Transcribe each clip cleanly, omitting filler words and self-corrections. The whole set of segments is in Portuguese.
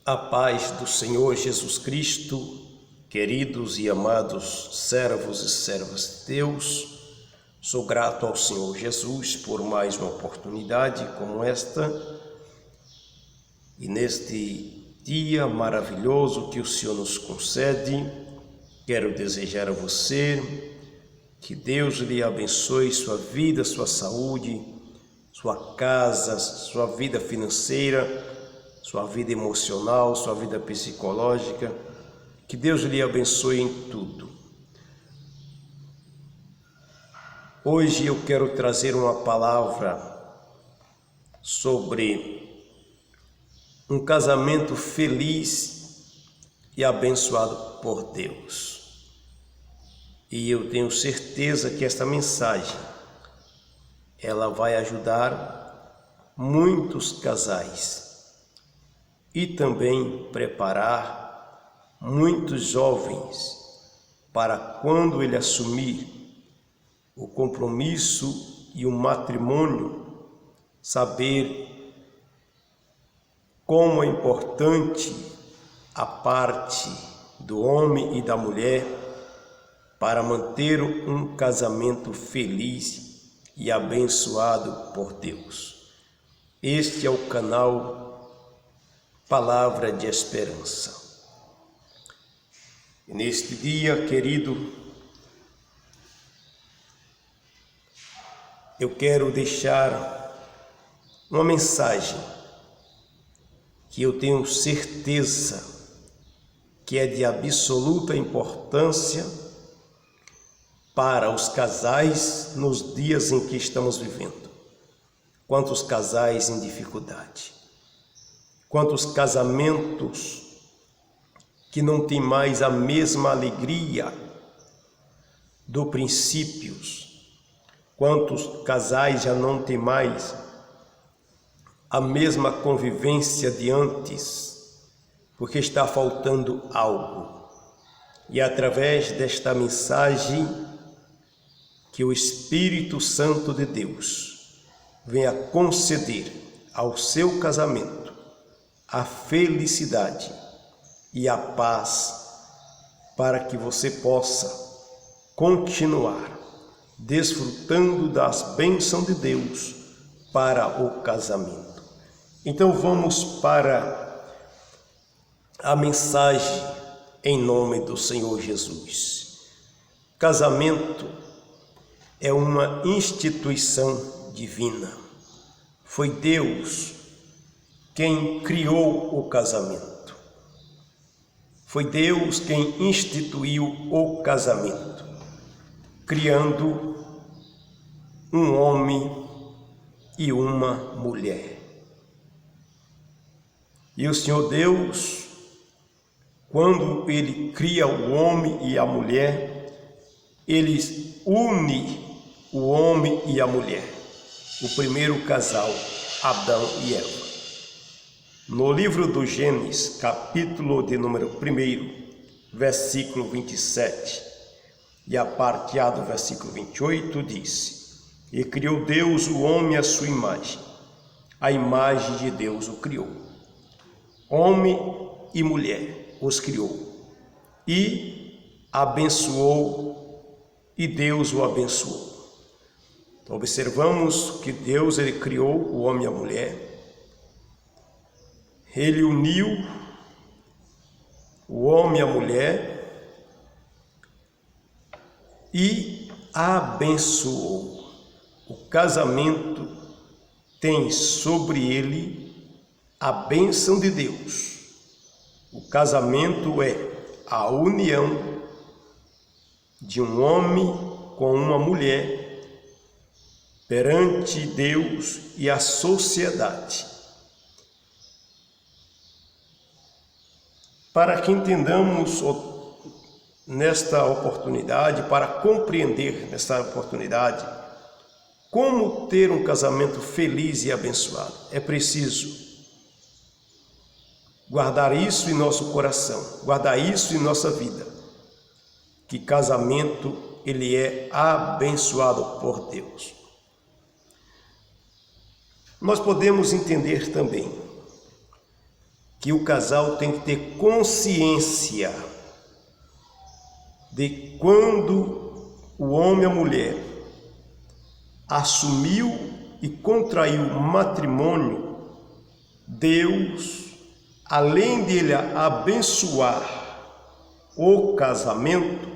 A paz do Senhor Jesus Cristo, queridos e amados servos e servas de Deus, sou grato ao Senhor Jesus por mais uma oportunidade como esta e neste dia maravilhoso que o Senhor nos concede, quero desejar a você que Deus lhe abençoe sua vida, sua saúde, sua casa, sua vida financeira, sua vida emocional, sua vida psicológica, que Deus lhe abençoe em tudo. Hoje eu quero trazer uma palavra sobre um casamento feliz e abençoado por Deus. E eu tenho certeza que esta mensagem ela vai ajudar muitos casais e também preparar muitos jovens para quando ele assumir o compromisso e o matrimônio, saber como é importante a parte do homem e da mulher para manter um casamento feliz e abençoado por Deus. Este é o canal Palavra de Esperança. E neste dia, querido, eu quero deixar uma mensagem que eu tenho certeza que é de absoluta importância para os casais nos dias em que estamos vivendo. Quantos casais em dificuldade, quantos casamentos que não têm mais a mesma alegria do princípio, quantos casais já não têm mais a mesma convivência de antes, porque está faltando algo. E através desta mensagem que o Espírito Santo de Deus venha conceder ao seu casamento a felicidade e a paz para que você possa continuar desfrutando das bênçãos de Deus para o casamento. Então vamos para a mensagem em nome do Senhor Jesus. Casamento é uma instituição divina. Foi Deus quem criou o casamento. Foi Deus quem instituiu o casamento, criando um homem e uma mulher. E o Senhor Deus, quando Ele cria o homem e a mulher, Ele une o homem e a mulher, o primeiro casal, Adão e Eva. No livro do Gênesis, capítulo de número 1, versículo 27, e a parte A do versículo 28, diz: E criou Deus o homem à sua imagem, a imagem de Deus o criou. Homem e mulher os criou, e abençoou, e Deus o abençoou. Então, observamos que Deus ele criou o homem e a mulher, Ele uniu o homem e a mulher e abençoou. O casamento tem sobre ele a bênção de Deus. O casamento é a união de um homem com uma mulher perante Deus e a sociedade. Para que entendamos nesta oportunidade, para compreender nesta oportunidade, como ter um casamento feliz e abençoado, é preciso guardar isso em nosso coração, guardar isso em nossa vida, que casamento ele é abençoado por Deus. Nós podemos entender também que o casal tem que ter consciência de quando o homem e a mulher assumiu e contraiu matrimônio, Deus, além de ele abençoar o casamento,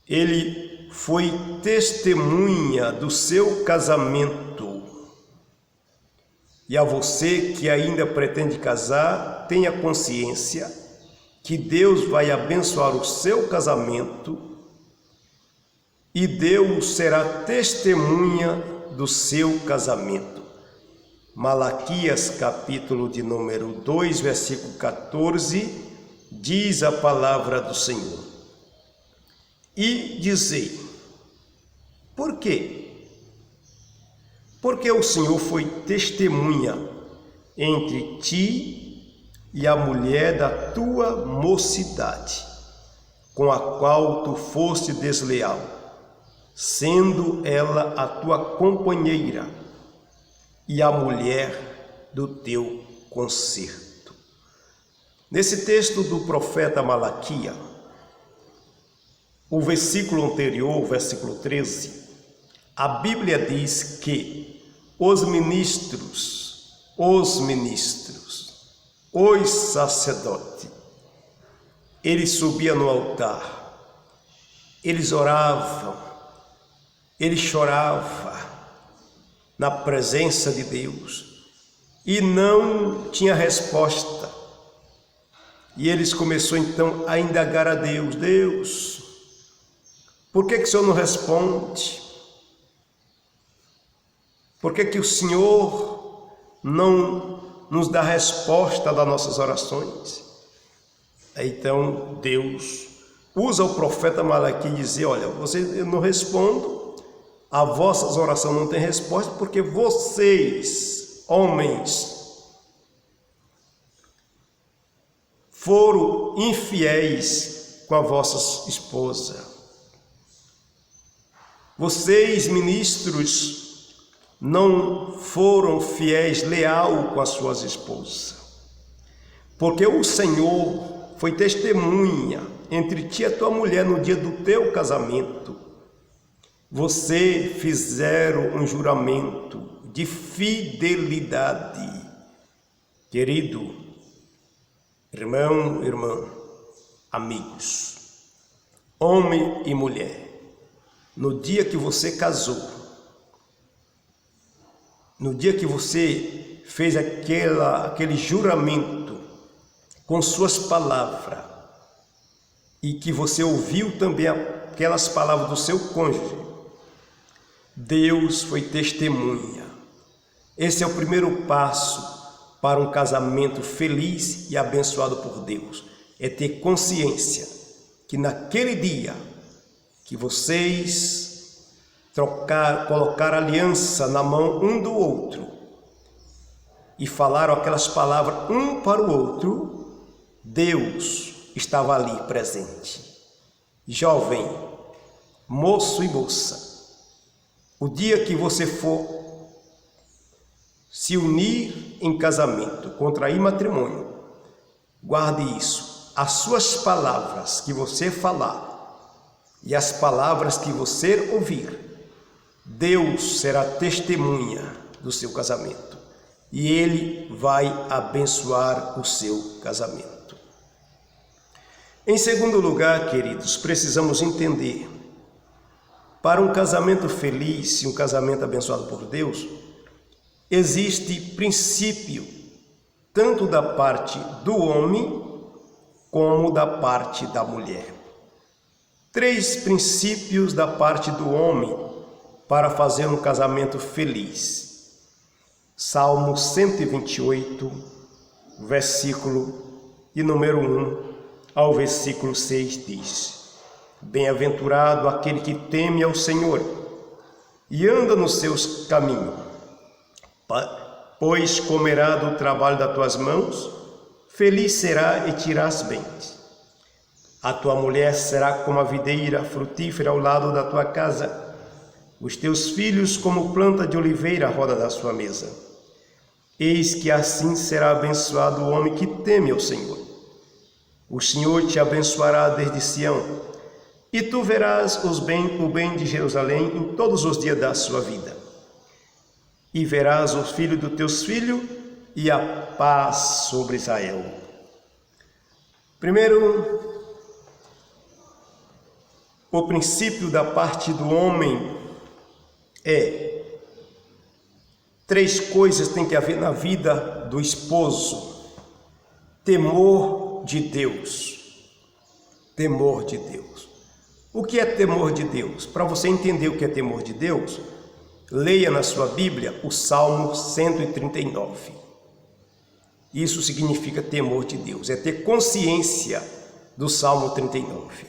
ele foi testemunha do seu casamento. E a você que ainda pretende casar, tenha consciência que Deus vai abençoar o seu casamento e Deus será testemunha do seu casamento. Malaquias, capítulo de número 2, versículo 14, diz a palavra do Senhor: e dizei, por quê? Porque o Senhor foi testemunha entre ti e a mulher da tua mocidade, com a qual tu foste desleal, sendo ela a tua companheira e a mulher do teu concerto. Nesse texto do profeta Malaquias, o versículo anterior, o versículo 13, a Bíblia diz que os ministros, os sacerdotes, eles subiam no altar, eles oravam, eles choravam na presença de Deus e não tinha resposta. E eles começaram então a indagar a Deus: Deus, por que o Senhor não responde? Por que o Senhor não nos dá resposta das nossas orações? Então Deus usa o profeta Malaquias e diz: olha, eu não respondo, as vossas orações não têm resposta, porque vocês, homens, foram infiéis com a vossa esposa. Vocês, ministros, não foram fiéis, leal com as suas esposas. Porque o Senhor foi testemunha entre ti e a tua mulher no dia do teu casamento. Você fizeram um juramento de fidelidade. Querido irmão, irmã, amigos, homem e mulher, no dia que você casou, no dia que você fez aquele juramento com suas palavras e que você ouviu também aquelas palavras do seu cônjuge, Deus foi testemunha. Esse é o primeiro passo para um casamento feliz e abençoado por Deus. É ter consciência que naquele dia que vocês colocar aliança na mão um do outro e falaram aquelas palavras um para o outro, Deus estava ali presente. Jovem, moço e moça, o dia que você for se unir em casamento, contrair matrimônio, guarde isso. As suas palavras que você falar e as palavras que você ouvir, Deus será testemunha do seu casamento e Ele vai abençoar o seu casamento. Em segundo lugar, queridos, precisamos entender, para um casamento feliz e um casamento abençoado por Deus, existe princípio tanto da parte do homem como da parte da mulher. 3 princípios da parte do homem para fazer um casamento feliz. Salmo 128, versículo de número 1 ao versículo 6 diz: Bem-aventurado aquele que teme ao Senhor e anda nos seus caminhos, pois comerá do trabalho das tuas mãos, feliz será e te irás bem. A tua mulher será como a videira frutífera ao lado da tua casa, os teus filhos como planta de oliveira à roda da sua mesa. Eis que assim será abençoado o homem que teme ao Senhor. O Senhor te abençoará desde Sião, e tu verás o bem de Jerusalém em todos os dias da sua vida. E verás o filho dos teus filhos e a paz sobre Israel. Primeiro, o princípio da parte do homem é: 3 coisas tem que haver na vida do esposo: temor de Deus. Temor de Deus. O que é temor de Deus? Para você entender o que é temor de Deus, leia na sua Bíblia o Salmo 139. Isso significa temor de Deus, é ter consciência do Salmo 39.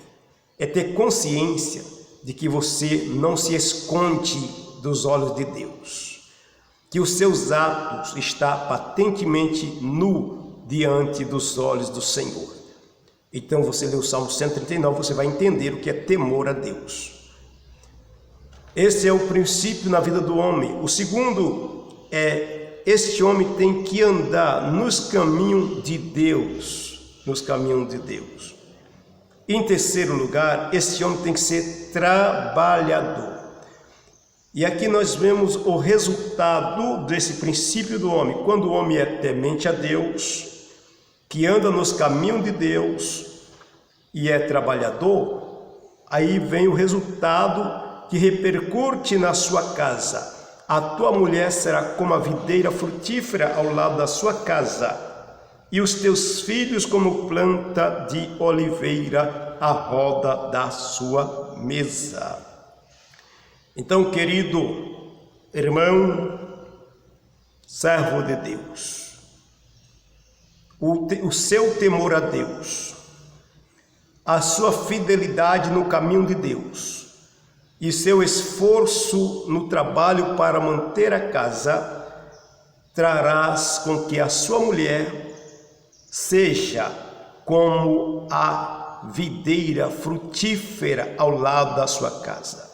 É ter consciência de que você não se esconde dos olhos de Deus, que os seus atos estão patentemente nu diante dos olhos do Senhor. Então você lê o Salmo 139, você vai entender o que é temor a Deus. Esse é o princípio na vida do homem. O segundo é: este homem tem que andar nos caminhos de Deus. Nos caminhos de Deus. Em terceiro lugar, este homem tem que ser trabalhador. E aqui nós vemos o resultado desse princípio do homem. Quando o homem é temente a Deus, que anda nos caminhos de Deus e é trabalhador, aí vem o resultado que repercute na sua casa. A tua mulher será como a videira frutífera ao lado da sua casa, e os teus filhos como planta de oliveira à roda da sua mesa. Então, querido irmão, servo de Deus, o seu temor a Deus, a sua fidelidade no caminho de Deus e seu esforço no trabalho para manter a casa, trarás com que a sua mulher seja como a videira frutífera ao lado da sua casa.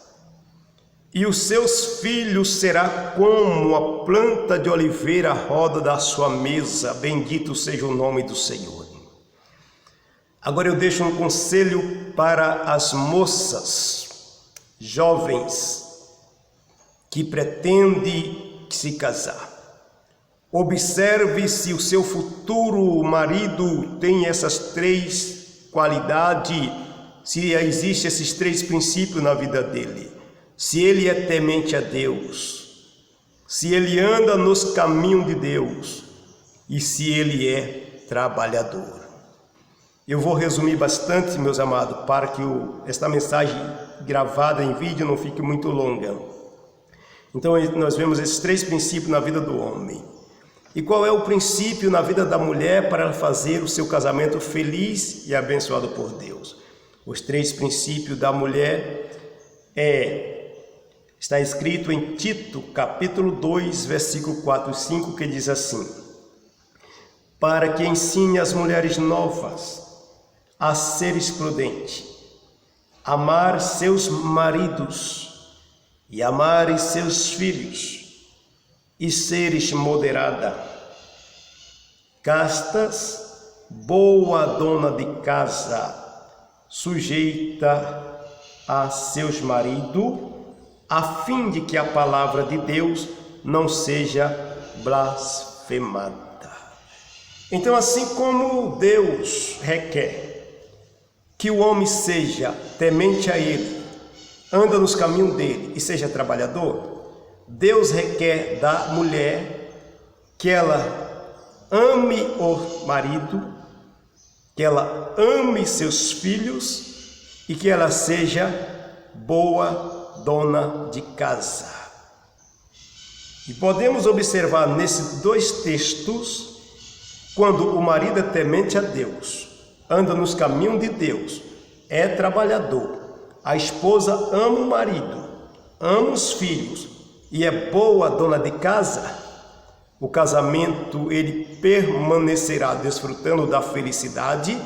E os seus filhos será como a planta de oliveira à roda da sua mesa. Bendito seja o nome do Senhor. Agora eu deixo um conselho para as moças jovens que pretendem se casar. Observe se o seu futuro marido tem essas 3 qualidades, se existem esses 3 princípios na vida dele. Se ele é temente a Deus, se ele anda nos caminhos de Deus e se ele é trabalhador. Eu vou resumir bastante, meus amados, para que esta mensagem gravada em vídeo não fique muito longa. Então nós vemos esses 3 princípios na vida do homem. E qual é o princípio na vida da mulher para fazer o seu casamento feliz e abençoado por Deus? Os 3 princípios da mulher está escrito em Tito, capítulo 2, versículo 4 e 5, que diz assim: para que ensine as mulheres novas a seres prudentes, amar seus maridos e amar seus filhos, e seres moderada, castas, boa dona de casa, sujeita a seus maridos, a fim de que a palavra de Deus não seja blasfemada. Então, assim como Deus requer que o homem seja temente a Ele, anda nos caminhos dele e seja trabalhador, Deus requer da mulher que ela ame o marido, que ela ame seus filhos e que ela seja boa dona de casa. E podemos observar nesses 2 textos, quando o marido é temente a Deus, anda nos caminhos de Deus, é trabalhador, a esposa ama o marido, ama os filhos e é boa dona de casa, o casamento ele permanecerá desfrutando da felicidade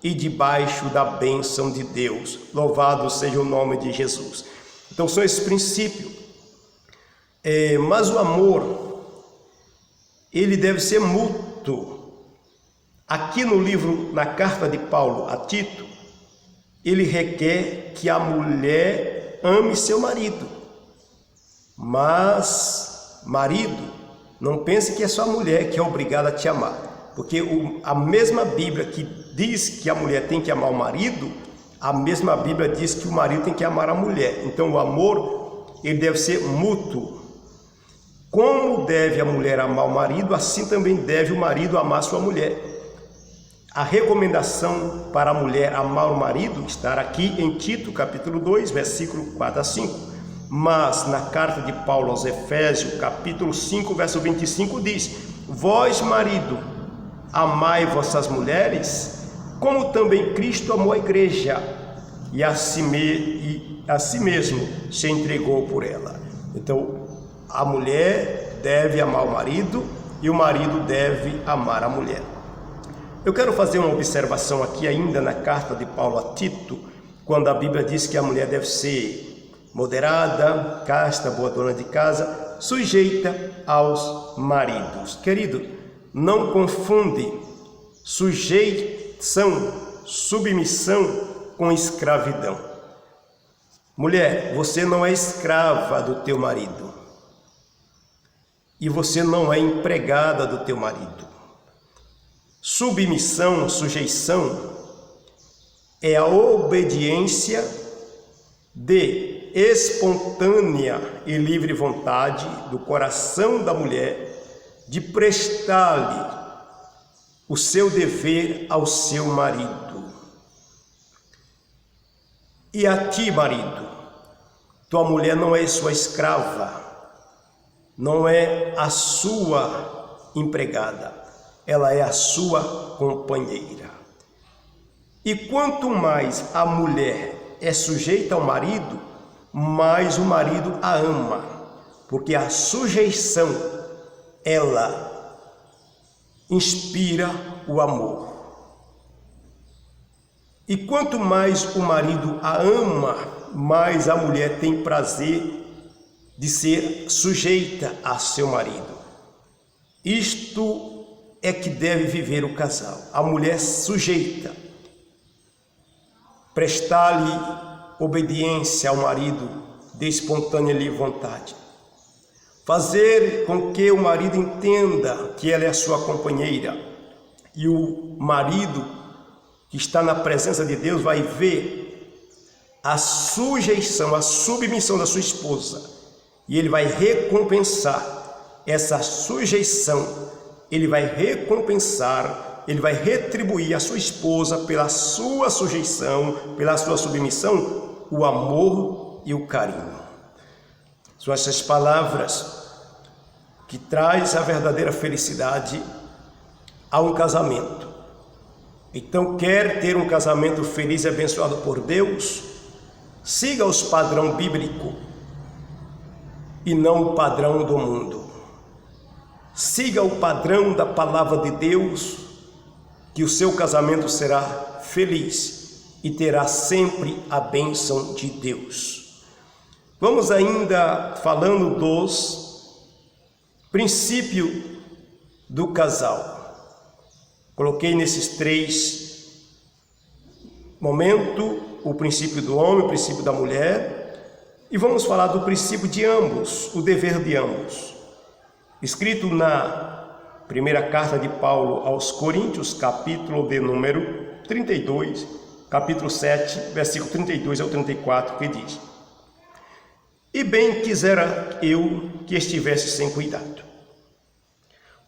e debaixo da bênção de Deus. Louvado seja o nome de Jesus. Então são esses princípios. Mas o amor, ele deve ser mútuo. Aqui no livro, na carta de Paulo a Tito, ele requer que a mulher ame seu marido. Mas, marido, não pense que é só a mulher que é obrigada a te amar. Porque a mesma Bíblia que diz que a mulher tem que amar o marido, a mesma Bíblia diz que o marido tem que amar a mulher. Então o amor, ele deve ser mútuo. Como deve a mulher amar o marido, assim também deve o marido amar sua mulher. A recomendação para a mulher amar o marido está aqui em Tito, capítulo 2, versículo 4 a 5. Mas na carta de Paulo aos Efésios, capítulo 5, verso 25, diz: vós, marido, amai vossas mulheres, como também Cristo amou a igreja e a si mesmo se entregou por ela. Então, a mulher deve amar o marido e o marido deve amar a mulher. Eu quero fazer uma observação aqui ainda na carta de Paulo a Tito, quando a Bíblia diz que a mulher deve ser moderada, casta, boa dona de casa, sujeita aos maridos. Querido, não confunde sujeição, submissão com escravidão. Mulher, você não é escrava do teu marido. E você não é empregada do teu marido. Submissão, sujeição, é a obediência de espontânea e livre vontade do coração da mulher de prestar-lhe o seu dever ao seu marido. E a ti, marido, tua mulher não é sua escrava, não é a sua empregada, ela é a sua companheira. E quanto mais a mulher é sujeita ao marido, mais o marido a ama, porque a sujeição, ela inspira o amor. E quanto mais o marido a ama, mais a mulher tem prazer de ser sujeita a seu marido. Isto é que deve viver o casal. A mulher sujeita, prestar-lhe obediência ao marido de espontânea e livre vontade. Fazer com que o marido entenda que ela é a sua companheira. E o marido que está na presença de Deus vai ver a sujeição, a submissão da sua esposa. E ele vai recompensar essa sujeição. Ele vai recompensar, ele vai retribuir a sua esposa pela sua sujeição, pela sua submissão, o amor e o carinho. São essas palavras que traz a verdadeira felicidade a um casamento. Então, quer ter um casamento feliz e abençoado por Deus? Siga os padrão bíblico e não o padrão do mundo. Siga o padrão da palavra de Deus, que o seu casamento será feliz e terá sempre a bênção de Deus. Vamos ainda falando dos princípios do casal. Coloquei nesses 3 momentos o princípio do homem, o princípio da mulher, e vamos falar do princípio de ambos, o dever de ambos. Escrito na primeira carta de Paulo aos Coríntios, capítulo de número 32, capítulo 7, versículo 32 ao 34, que diz: E bem quisera eu que estivesse sem cuidado.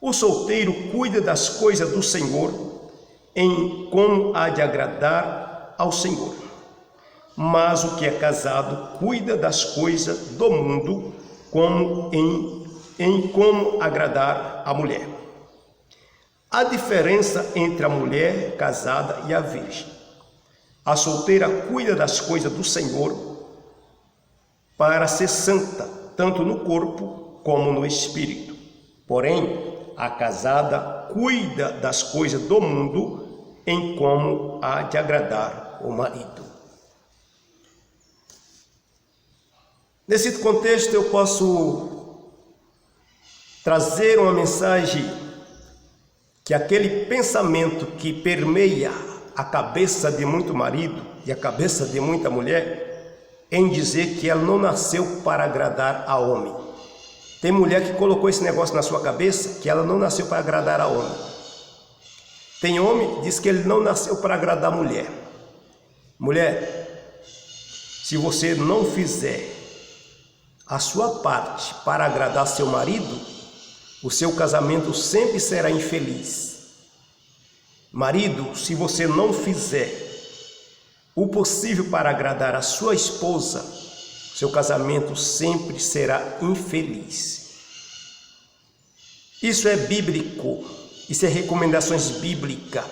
O solteiro cuida das coisas do Senhor, em como há de agradar ao Senhor. Mas o que é casado cuida das coisas do mundo, como em como agradar a mulher. A diferença entre a mulher casada e a virgem. A solteira cuida das coisas do Senhor para ser santa, tanto no corpo como no espírito. Porém, a casada cuida das coisas do mundo em como há de agradar o marido. Nesse contexto eu posso trazer uma mensagem que aquele pensamento que permeia a cabeça de muito marido e a cabeça de muita mulher, em dizer que ela não nasceu para agradar a homem. Tem mulher que colocou esse negócio na sua cabeça, que ela não nasceu para agradar a homem. Tem homem que diz que ele não nasceu para agradar a mulher. Mulher, se você não fizer a sua parte para agradar seu marido, o seu casamento sempre será infeliz. Marido, se você não fizer o possível para agradar a sua esposa, seu casamento sempre será infeliz. Isso é bíblico, isso é recomendações bíblicas,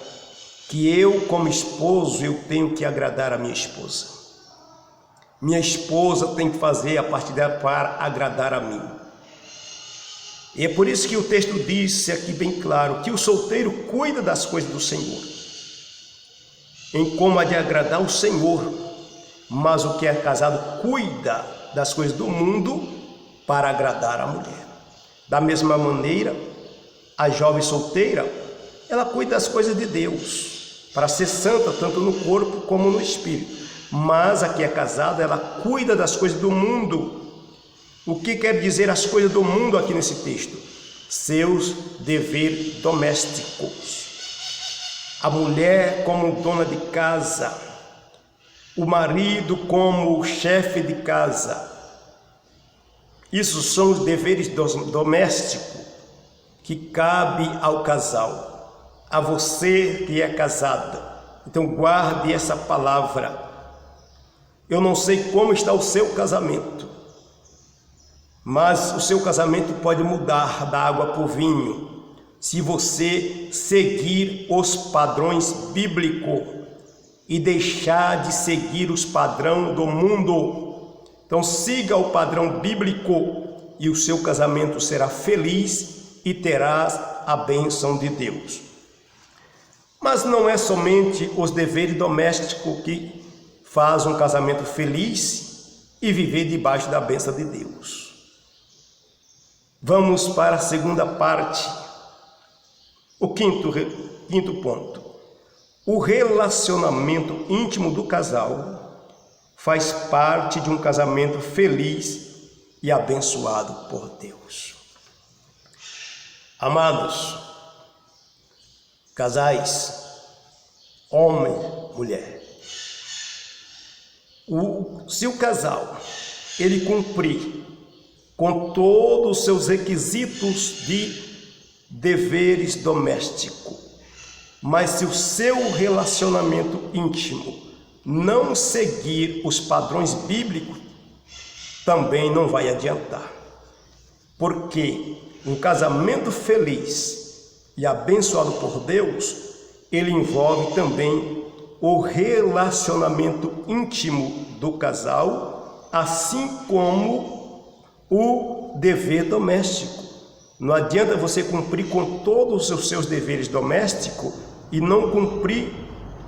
que eu como esposo, eu tenho que agradar a minha esposa. Minha esposa tem que fazer a parte dela para agradar a mim. E é por isso que o texto diz aqui bem claro, que o solteiro cuida das coisas do Senhor, em como há de agradar o Senhor, mas o que é casado cuida das coisas do mundo para agradar a mulher. Da mesma maneira, a jovem solteira, ela cuida das coisas de Deus, para ser santa tanto no corpo como no espírito. Mas a que é casada, ela cuida das coisas do mundo. O que quer dizer as coisas do mundo aqui nesse texto? Seus deveres domésticos. A mulher como dona de casa, o marido como chefe de casa. Isso são os deveres domésticos que cabe ao casal, a você que é casada. Então guarde essa palavra. Eu não sei como está o seu casamento, mas o seu casamento pode mudar da água para o vinho, se você seguir os padrões bíblicos e deixar de seguir os padrões do mundo. Então siga o padrão bíblico e o seu casamento será feliz e terás a bênção de Deus. Mas não é somente os deveres domésticos que faz um casamento feliz e viver debaixo da bênção de Deus. Vamos para a segunda parte, o quinto ponto. O relacionamento íntimo do casal faz parte de um casamento feliz e abençoado por Deus. Amados, casais, homem, mulher, se o casal ele cumprir com todos os seus requisitos de deveres domésticos, mas se o seu relacionamento íntimo não seguir os padrões bíblicos, também não vai adiantar. Porque um casamento feliz e abençoado por Deus, ele envolve também o relacionamento íntimo do casal, assim como o dever doméstico. Não adianta você cumprir com todos os seus deveres domésticos e não cumprir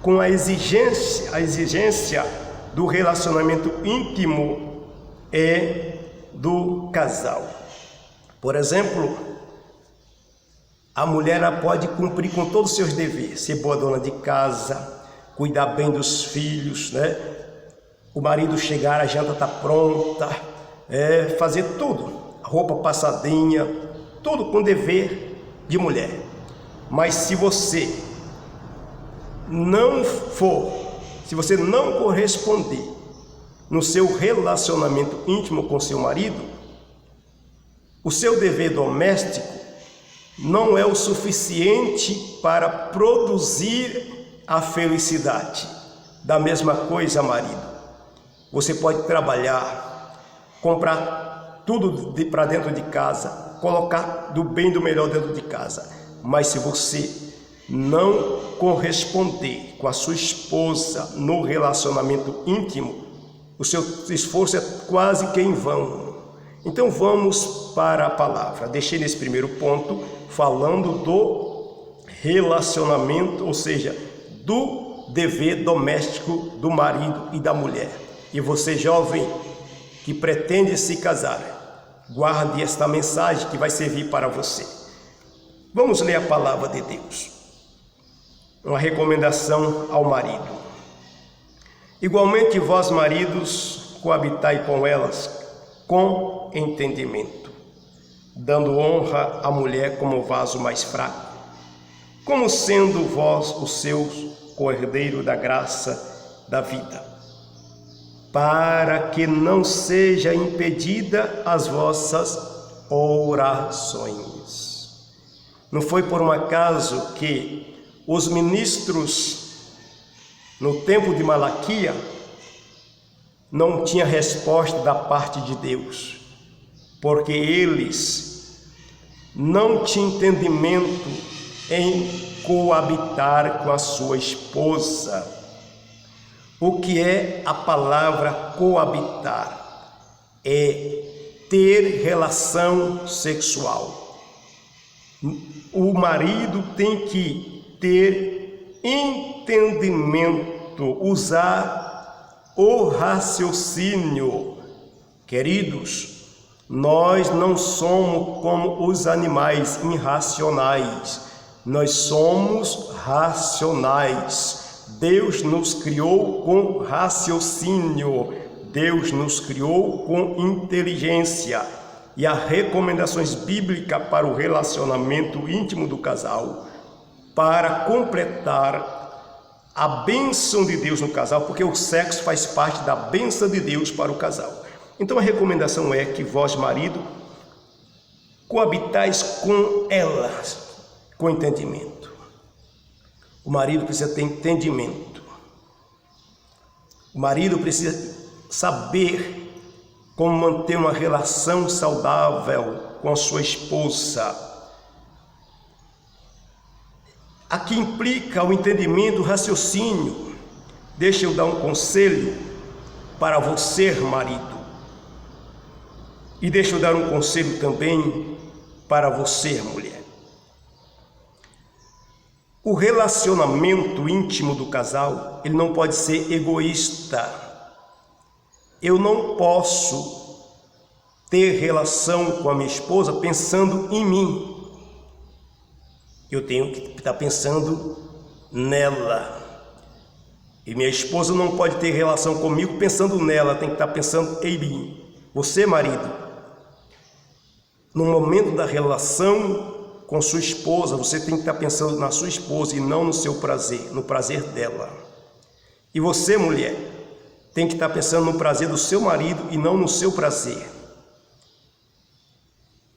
com a exigência do relacionamento íntimo do casal. Por exemplo, a mulher pode cumprir com todos os seus deveres, ser boa dona de casa, cuidar bem dos filhos, né? O marido chegar, a janta está pronta, fazer tudo, roupa passadinha, tudo com dever de mulher. Mas se você não corresponder no seu relacionamento íntimo com seu marido, o seu dever doméstico não é o suficiente para produzir a felicidade. Da mesma coisa, marido, você pode trabalhar, comprar tudo para dentro de casa, colocar do bem do melhor dentro de casa, mas se você não corresponder com a sua esposa no relacionamento íntimo, o seu esforço é quase que em vão. Então vamos para a palavra. Deixei nesse primeiro ponto falando do relacionamento, ou seja, do dever doméstico do marido e da mulher. E você, jovem, que pretende se casar, Guarde esta mensagem que vai servir para você. Vamos ler a palavra de Deus. Uma recomendação ao marido. Igualmente vós, maridos, coabitai com elas com entendimento, dando honra à mulher como vaso mais fraco, como sendo vós os seus co-herdeiros da graça da vida, para que não seja impedida as vossas orações. Não foi por um acaso que os ministros, no tempo de Malaquias, não tinham resposta da parte de Deus, porque eles não tinham entendimento em coabitar com a sua esposa. O que é a palavra coabitar? É ter relação sexual. O marido tem que ter entendimento, usar o raciocínio. Queridos, nós não somos como os animais irracionais, nós somos racionais. Deus nos criou com raciocínio, Deus nos criou com inteligência. E as recomendações bíblicas para o relacionamento íntimo do casal, para completar a bênção de Deus no casal, porque o sexo faz parte da bênção de Deus para o casal. Então a recomendação é que vós, marido, coabitais com elas, com entendimento. O marido precisa ter entendimento. O marido precisa saber como manter uma relação saudável com a sua esposa. Aqui implica o entendimento, o raciocínio. Deixa eu dar um conselho para você, marido. E deixa eu dar um conselho também para você, mulher. O relacionamento íntimo do casal, ele não pode ser egoísta. Eu não posso ter relação com a minha esposa pensando em mim. Eu tenho que estar pensando nela. E minha esposa não pode ter relação comigo pensando nela, tem que estar pensando em mim. Você, marido, no momento da relação com sua esposa, você tem que estar pensando na sua esposa e não no seu prazer, no prazer dela. E você, mulher, tem que estar pensando no prazer do seu marido e não no seu prazer.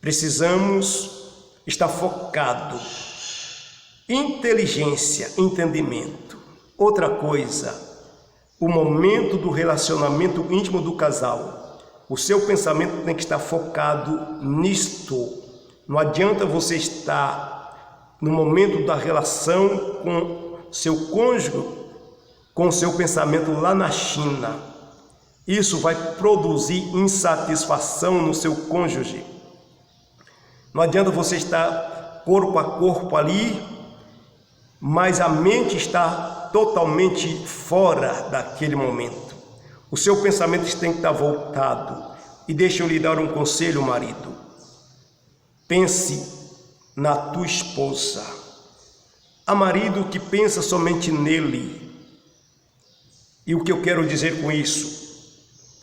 Precisamos estar focados. Inteligência, entendimento. Outra coisa, o momento do relacionamento íntimo do casal. O seu pensamento tem que estar focado nisto. Não adianta você estar no momento da relação com seu cônjuge, com seu pensamento lá na China. Isso vai produzir insatisfação no seu cônjuge. Não adianta você estar corpo a corpo ali, mas a mente está totalmente fora daquele momento. O seu pensamento tem que estar voltado. E deixa eu lhe dar um conselho, marido. Pense na tua esposa. Há marido que pensa somente nele. E o que eu quero dizer com isso?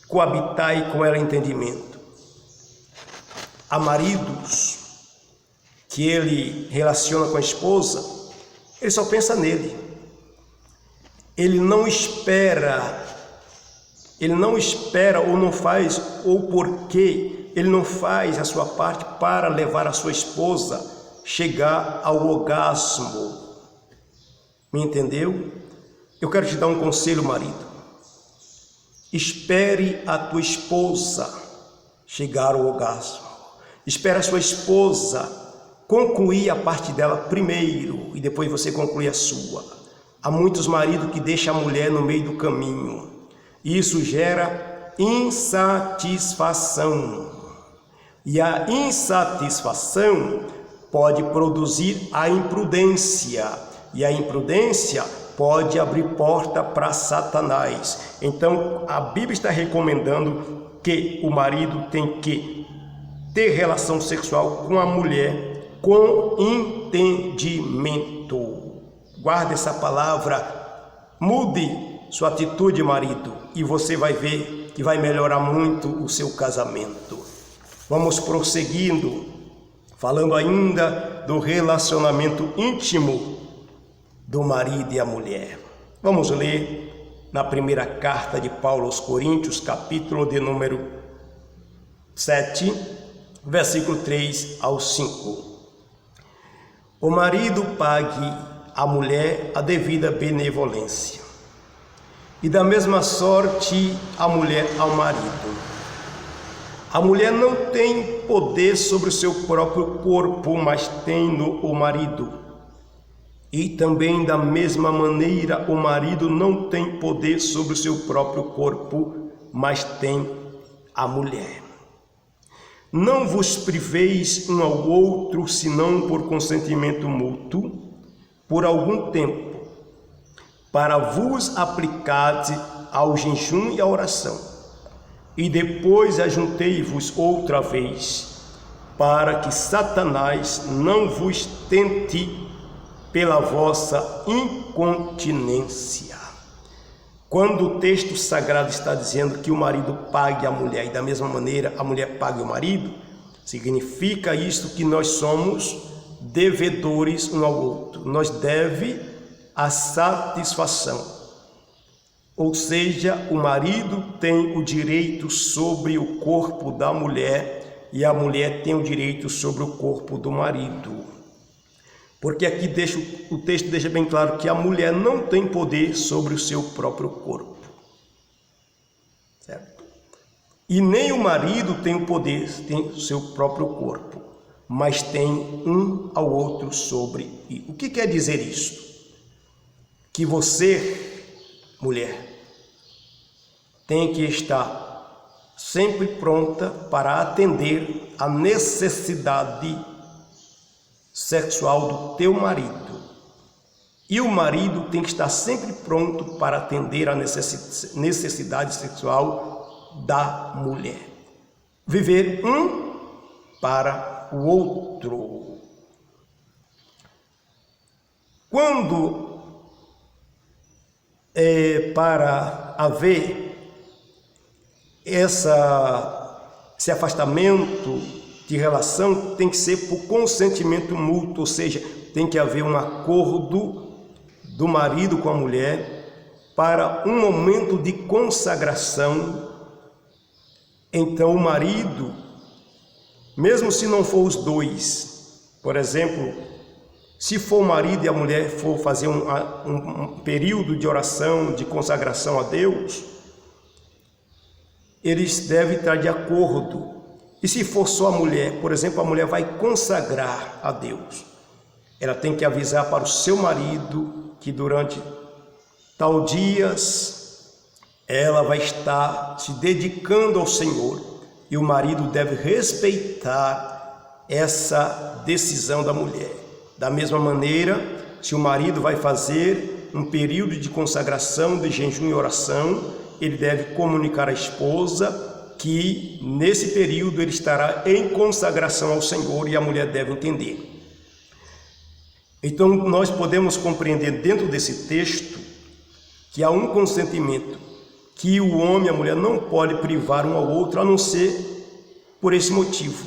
Coabitai com ela entendimento. Há maridos que ele relaciona com a esposa, ele só pensa nele. Ele não espera ou não faz, ou porque ele não faz a sua parte para levar a sua esposa chegar ao orgasmo. Me entendeu? Eu quero te dar um conselho, marido. Espere a tua esposa chegar ao orgasmo. Espere a sua esposa concluir a parte dela primeiro e depois você conclui a sua. Há muitos maridos que deixam a mulher no meio do caminho. Isso gera insatisfação. E a insatisfação pode produzir a imprudência. E a imprudência pode abrir porta para Satanás. Então, a Bíblia está recomendando que o marido tem que ter relação sexual com a mulher com entendimento. Guarde essa palavra, mude sua atitude, marido, e você vai ver que vai melhorar muito o seu casamento. Vamos prosseguindo, falando ainda do relacionamento íntimo do marido e a mulher. Vamos ler na primeira carta de Paulo aos Coríntios, capítulo de número 7, versículo 3 ao 5. O marido pague à mulher a devida benevolência, e da mesma sorte a mulher ao marido. A mulher não tem poder sobre o seu próprio corpo, mas tem-no o marido. E também da mesma maneira o marido não tem poder sobre o seu próprio corpo, mas tem a mulher. Não vos priveis um ao outro, senão por consentimento mútuo, por algum tempo, para vos aplicardes ao jejum e à oração, e depois ajuntei-vos outra vez, para que Satanás não vos tente pela vossa incontinência. Quando o texto sagrado está dizendo que o marido pague a mulher e da mesma maneira a mulher pague o marido, significa isto que nós somos devedores um ao outro. Nós deve a satisfação. Ou seja, o marido tem o direito sobre o corpo da mulher e a mulher tem o direito sobre o corpo do marido. Porque aqui o texto deixa bem claro que a mulher não tem poder sobre o seu próprio corpo. Certo? E nem o marido tem o poder, tem o seu próprio corpo, mas tem um ao outro sobre. E o que quer dizer isso? Que você, mulher, tem que estar sempre pronta para atender a necessidade sexual do teu marido. E o marido tem que estar sempre pronto para atender a necessidade sexual da mulher. Viver um para o outro. Quando para haver esse afastamento de relação, tem que ser por consentimento mútuo, ou seja, tem que haver um acordo do marido com a mulher para um momento de consagração. Então o marido, mesmo se não for os dois, por exemplo, se for o marido e a mulher for fazer um período de oração, de consagração a Deus, eles devem estar de acordo. E se for só a mulher, por exemplo, a mulher vai consagrar a Deus, ela tem que avisar para o seu marido que durante tal dias ela vai estar se dedicando ao Senhor, e o marido deve respeitar essa decisão da mulher. Da mesma maneira, se o marido vai fazer um período de consagração, de jejum e oração, ele deve comunicar à esposa que nesse período ele estará em consagração ao Senhor, e a mulher deve entender. Então nós podemos compreender dentro desse texto que há um consentimento, que o homem e a mulher não podem privar um ao outro, a não ser por esse motivo.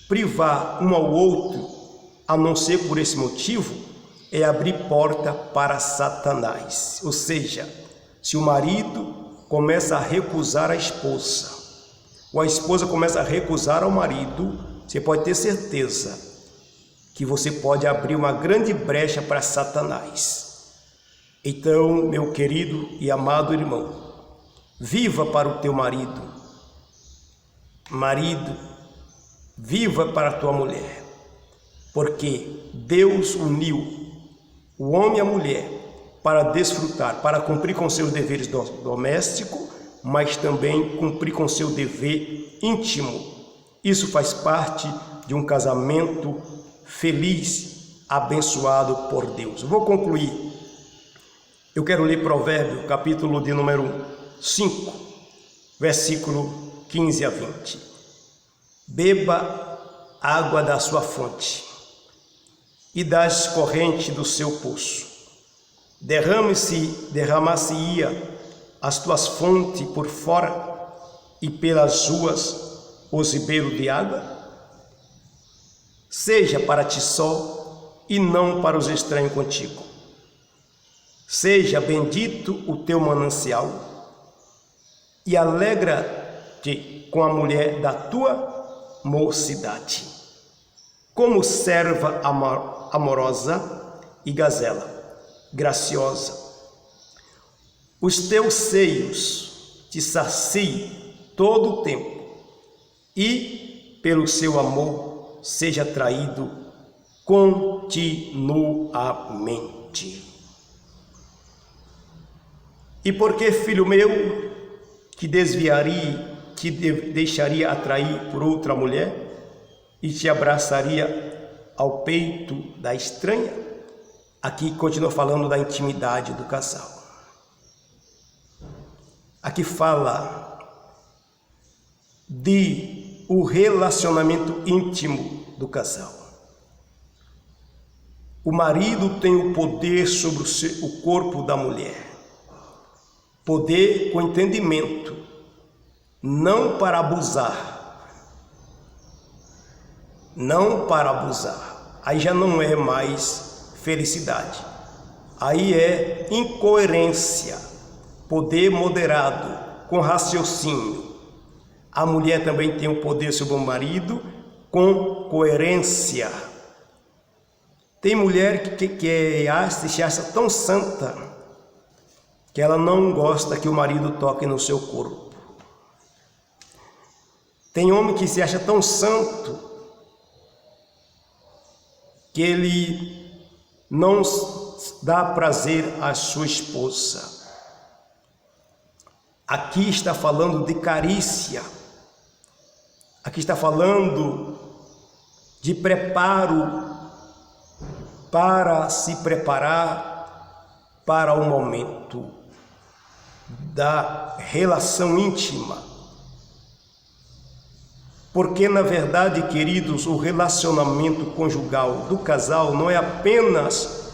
Privar um ao outro, a não ser por esse motivo, é abrir porta para Satanás. Ou seja, se o marido começa a recusar a esposa, ou a esposa começa a recusar ao marido, você pode ter certeza que você pode abrir uma grande brecha para Satanás. Então, meu querido e amado irmão, viva para o teu marido. Marido, viva para a tua mulher, porque Deus uniu o homem e a mulher para desfrutar, para cumprir com seus deveres domésticos, mas também cumprir com seu dever íntimo. Isso faz parte de um casamento feliz, abençoado por Deus. Vou concluir. Eu quero ler Provérbio, capítulo de número 5, versículo 15 a 20. beba água da sua fonte e das correntes do seu poço. Derramar-se-ia as tuas fontes por fora e pelas ruas os ribeiros de água? Seja para ti só e não para os estranhos contigo. Seja bendito o teu manancial e alegra-te com a mulher da tua mocidade, como serva amorosa e gazela graciosa. Os teus seios te saciem todo o tempo e, pelo seu amor, seja traído continuamente. E por que, filho meu, te deixaria atrair por outra mulher e te abraçaria ao peito da estranha? Aqui continua falando da intimidade do casal. Aqui fala de o relacionamento íntimo do casal. O marido tem o poder sobre o corpo da mulher. Poder com entendimento, não para abusar. Não para abusar. Aí já não é mais felicidade. Aí é incoerência. Poder moderado, com raciocínio. A mulher também tem o poder sobre o marido com coerência. Tem mulher que se acha tão santa que ela não gosta que o marido toque no seu corpo. Tem homem que se acha tão santo que ele não dá prazer à sua esposa. Aqui está falando de carícia. Aqui está falando de preparo para se preparar para o momento da relação íntima. Porque, na verdade, queridos, o relacionamento conjugal do casal não é apenas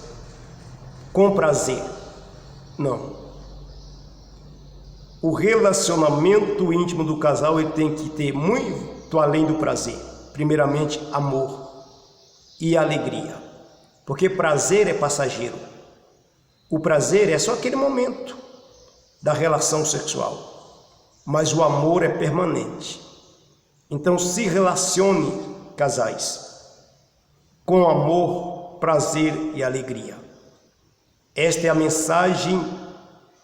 com prazer. Não. O relacionamento íntimo do casal ele tem que ter muito além do prazer. Primeiramente, amor e alegria. Porque prazer é passageiro. O prazer é só aquele momento da relação sexual. Mas o amor é permanente. Então se relacione, casais, com amor, prazer e alegria. Esta é a mensagem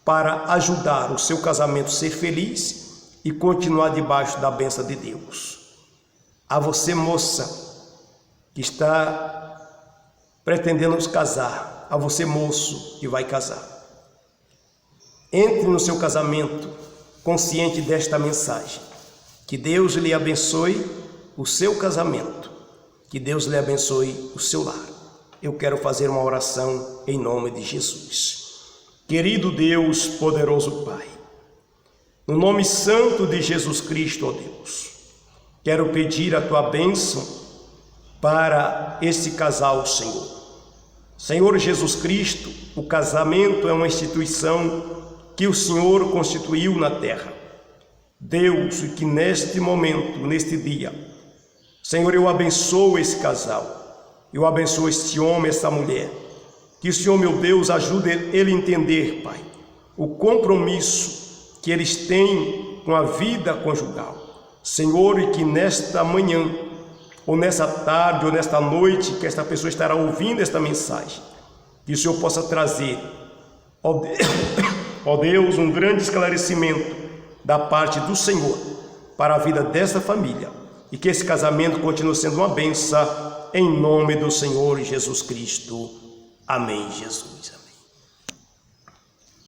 para ajudar o seu casamento a ser feliz e continuar debaixo da bênção de Deus. A você, moça, que está pretendendo se casar, a você, moço, que vai casar, entre no seu casamento consciente desta mensagem. Que Deus lhe abençoe o seu casamento. Que Deus lhe abençoe o seu lar. Eu quero fazer uma oração em nome de Jesus. Querido Deus, poderoso Pai, no nome santo de Jesus Cristo, ó Deus, quero pedir a tua bênção para esse casal, Senhor. Senhor Jesus Cristo, o casamento é uma instituição que o Senhor constituiu na terra. Deus, que neste momento, neste dia, Senhor, eu abençoo esse casal, eu abençoo este homem, essa mulher, que o Senhor, meu Deus, ajude ele a entender, Pai, o compromisso que eles têm com a vida conjugal. Senhor, e que nesta manhã, ou nessa tarde, ou nesta noite, que esta pessoa estará ouvindo esta mensagem, que o Senhor possa trazer, ó Deus, um grande esclarecimento da parte do Senhor para a vida dessa família e que esse casamento continue sendo uma bênção em nome do Senhor Jesus Cristo. Amém, Jesus.